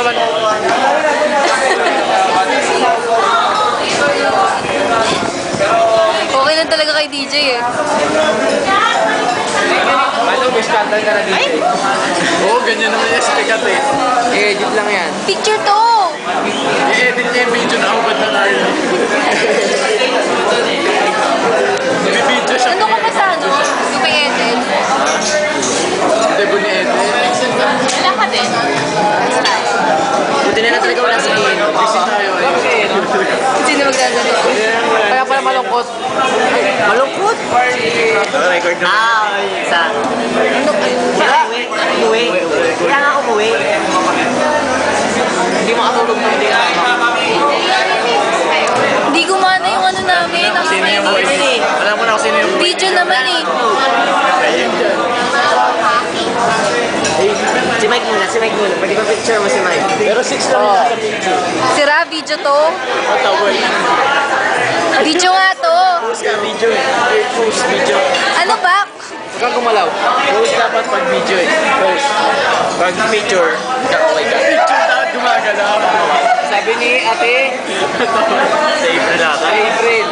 naman. Okay lang talaga kay DJ eh. Ano, may scandal ka na dito. Oo, ganyan naman yung sikat eh. I-edit lang yan. Picture to! I-edit niya yung video na hubad na tayo. Bibidyo siya. Ano ka pa sa ano? Yung kay Ethel? Hindi po ni Ethel. Wala ka din. Buti na natin ikaw lang sa akin. Busy tayo eh. Bakit? Sino magdadali? Kaya pala malungkot. Malungkot? Record na. Isa. Umuwi. Kaya nga umuwi. Hindi makatulog na hindi na. Hindi gumana yung ano namin. Sino yung voice? Alam mo na kung sino yung voice. Video naman eh. Si Mike muna. Pwede ba picture mo si Mike? Pero 6 lang yung sa picture. Sira, video to. Patawal. Video nga to. Post ka video eh. Post video. Ano ba? Huwag kang gumalaw. Post dapat pag video eh. Post. Pag picture, kakaway ka. Picture dapat gumagalaw. Sabi ni ate. Sa April ata. April.